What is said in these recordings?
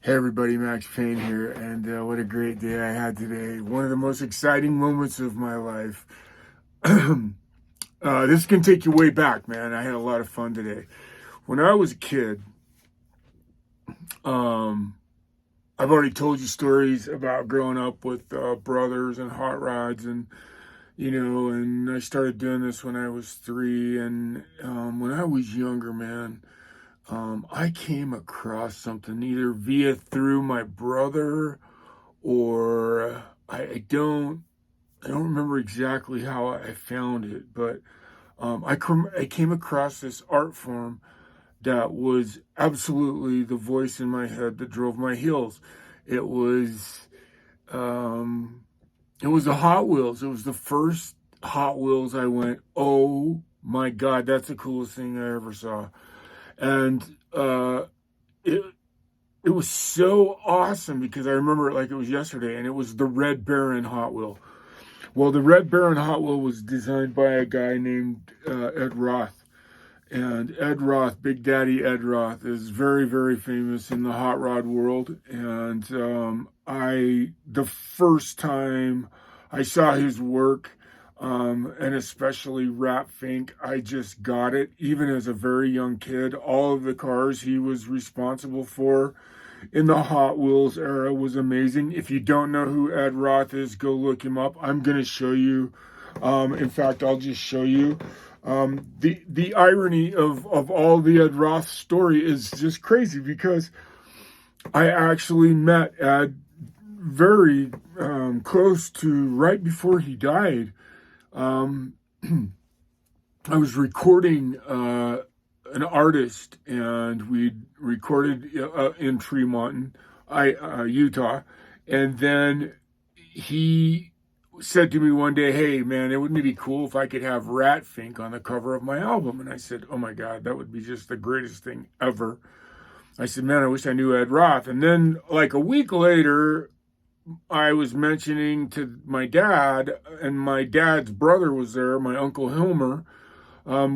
Hey everybody, Max Payne here, and what a great day I had today. One of the most exciting moments of my life. This can take you way back, man. I had a lot of fun today. When I was a kid, um, I've already told you stories about growing up with brothers and hot rods, and I started doing this when I was 3. And when I was younger, man, I came across something either via through my brother or I don't remember exactly how I found it, but I came across this art form that was absolutely the voice in my head that drove my heels. It was um, it was the Hot Wheels. It was the first Hot Wheels. I went, oh my God, that's the coolest thing I ever saw, and it it was so awesome because I remember it like it was yesterday, and it was the Red Baron Hot Wheel. Well, the Red Baron Hot Wheel was designed by a guy named Ed Roth. And Ed Roth, Big Daddy Ed Roth, is very, very famous in the hot rod world. And the first time I saw his work, and especially Rap Fink, I just got it. Even as a very young kid, all of the cars he was responsible for in the Hot Wheels era was amazing. If you don't know who Ed Roth is, go look him up. I'm going to show you. In fact, I'll just show you. The irony of all the Ed Roth story is just crazy because I actually met Ed very close to right before he died. Um, I was recording an artist, and we recorded in Tremont, Utah, and then he said to me one day, "Hey, man, it wouldn't it be cool if I could have Rat Fink on the cover of my album?" And I said, "Oh my God, that would be just the greatest thing ever." I said, "Man, I wish I knew Ed Roth." And then, like a week later, I was mentioning to my dad, and my dad's brother was there, my Uncle Hilmer,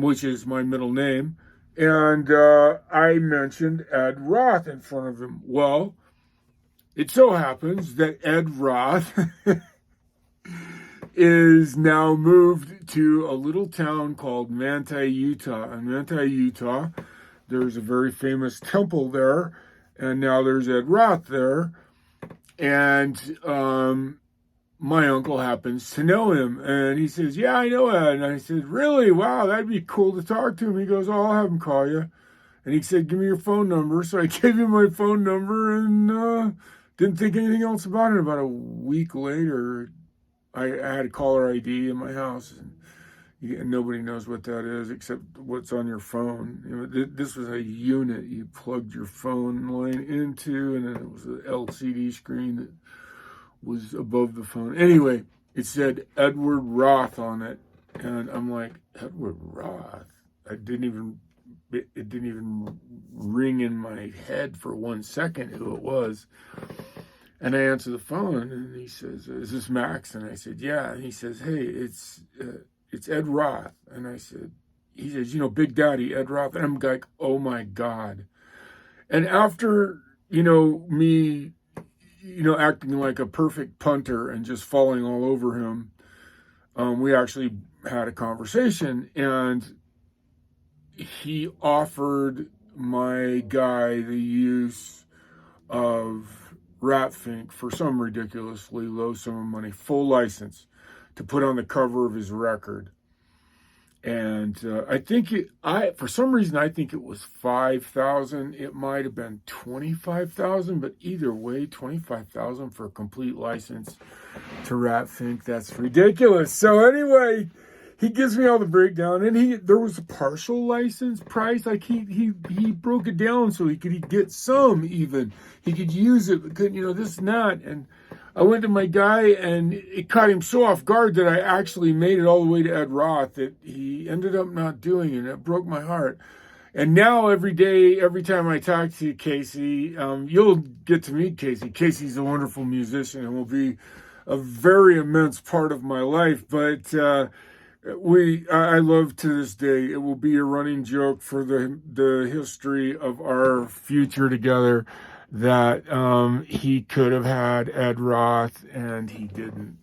which is my middle name. And I mentioned Ed Roth in front of him. Well, it so happens that Ed Roth is now moved to a little town called Manti, Utah. In Manti, Utah, there's a very famous temple there, and now there's Ed Roth there. And my uncle happens to know him, and he says, "Yeah, I know Ed." And I said, "Really? Wow, that'd be cool to talk to him." He goes, "Oh, I'll have him call you." And he said, "Give me your phone number." So I gave him my phone number, and didn't think anything else about it. About a week later, I had a caller ID in my house, and nobody knows what that is except what's on your phone. This was a unit you plugged your phone line into, and then it was an LCD screen that was above the phone. Anyway, it said Edward Roth on it, and I'm like, Edward Roth? It didn't even ring in my head for 1 second who it was. And I answer the phone, and he says, "Is this Max?" And I said, "Yeah." And he says, "Hey, it's Ed Roth." And he says, "Big Daddy Ed Roth." And I'm like, oh my God. And after, me, acting like a perfect punter and just falling all over him, we actually had a conversation, and he offered my guy the use of Rat Fink for some ridiculously low sum of money, full license, to put on the cover of his record. And for some reason, I think it was 5,000. It might have been 25,000, but either way, 25,000 for a complete license to Rat Fink. That's ridiculous. So anyway, he gives me all the breakdown, and there was a partial license price. Like he broke it down so he'd get some even. He could use it, but couldn't, this and that. And I went to my guy, and it caught him so off guard that I actually made it all the way to Ed Roth that he ended up not doing it. It broke my heart. And now every day, every time I talk to Casey, you'll get to meet Casey. Casey's a wonderful musician and will be a very immense part of my life. But I love to this day. It will be a running joke for the history of our future together that he could have had Ed Roth and he didn't.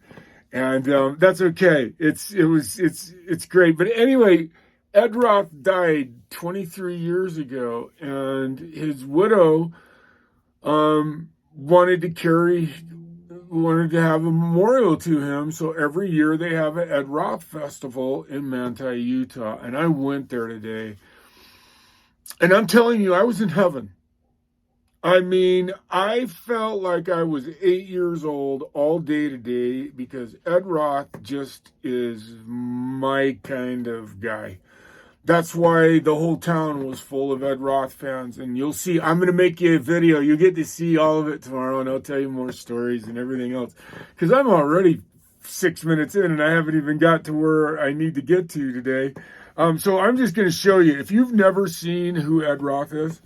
And that's okay. It's great. But anyway, Ed Roth died 23 years ago, and his widow wanted to have a memorial to him. So every year they have an Ed Roth festival in Manti, Utah. And I went there today. And I'm telling you, I was in heaven. I mean, I felt like I was 8 years old all day today because Ed Roth just is my kind of guy. That's why the whole town was full of Ed Roth fans. And you'll see, I'm going to make you a video. You'll get to see all of it tomorrow, and I'll tell you more stories and everything else. Because I'm already 6 minutes in, and I haven't even got to where I need to get to today. So I'm just going to show you. If you've never seen who Ed Roth is,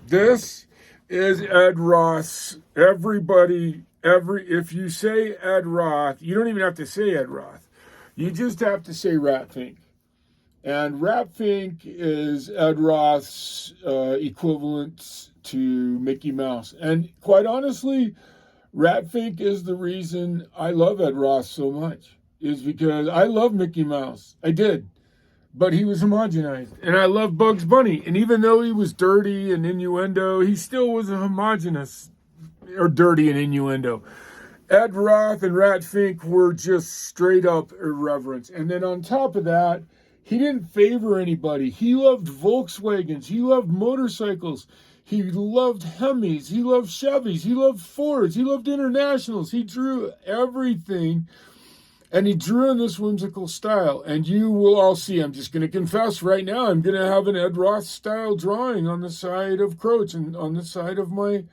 this is Ed Roth. If you say Ed Roth, you don't even have to say Ed Roth. You just have to say Rat Fink. And Rat Fink is Ed Roth's equivalent to Mickey Mouse. And quite honestly, Rat Fink is the reason I love Ed Roth so much, is because I love Mickey Mouse. I did. But he was homogenized. And I love Bugs Bunny. And even though he was dirty and innuendo, he still was a homogenous, or dirty and innuendo. Ed Roth and Rat Fink were just straight up irreverence. And then on top of that, he didn't favor anybody. He loved Volkswagens. He loved motorcycles. He loved Hemis. He loved Chevys. He loved Fords. He loved Internationals. He drew everything. And he drew in this whimsical style. And you will all see, I'm just going to confess right now, I'm going to have an Ed Roth style drawing on the side of Croach and on the side of my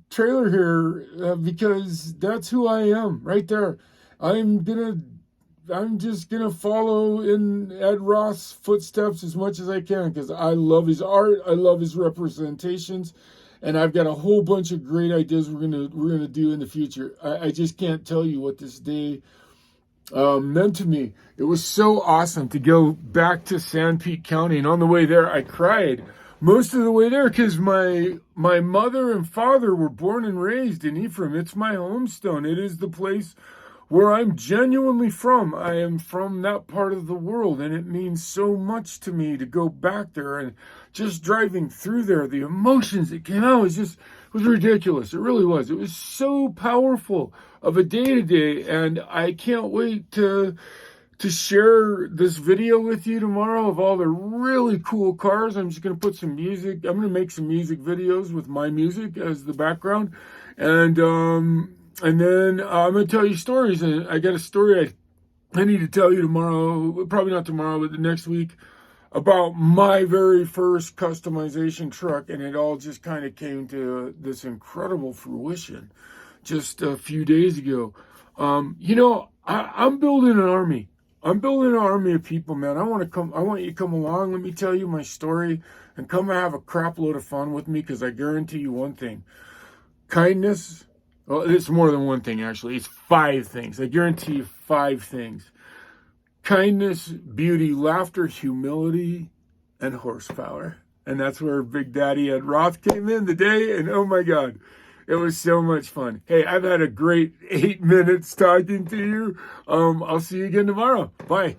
trailer here, because that's who I am right there. I'm just going to follow in Ed Roth's footsteps as much as I can, because I love his art. I love his representations. And I've got a whole bunch of great ideas we're gonna do in the future. I just can't tell you what this day meant to me. It was so awesome to go back to Sanpete County, and on the way there, I cried most of the way there because my mother and father were born and raised in Ephraim. It's my homestone. It is the place where I'm genuinely from. I am from that part of the world, and it means so much to me to go back there. And just driving through there, the emotions that came out was ridiculous. It really was. It was so powerful of a day today, and I can't wait to share this video with you tomorrow of all the really cool cars. I'm just going to put some music. I'm going to make some music videos with my music as the background, and then I'm going to tell you stories. And I got a story I need to tell you tomorrow, probably not tomorrow, but the next week, about my very first customization truck. And it all just kind of came to this incredible fruition just a few days ago. I'm building an army. I'm building an army of people, man. I want you to come along. Let me tell you my story and come and have a crap load of fun with me, because I guarantee you one thing. Kindness. Well, it's more than one thing, actually. It's 5 things. I guarantee you 5 things. Kindness, beauty, laughter, humility, and horsepower. And that's where Big Daddy Ed Roth came in today. And oh my God, it was so much fun. Hey, I've had a great 8 minutes talking to you. I'll see you again tomorrow. Bye.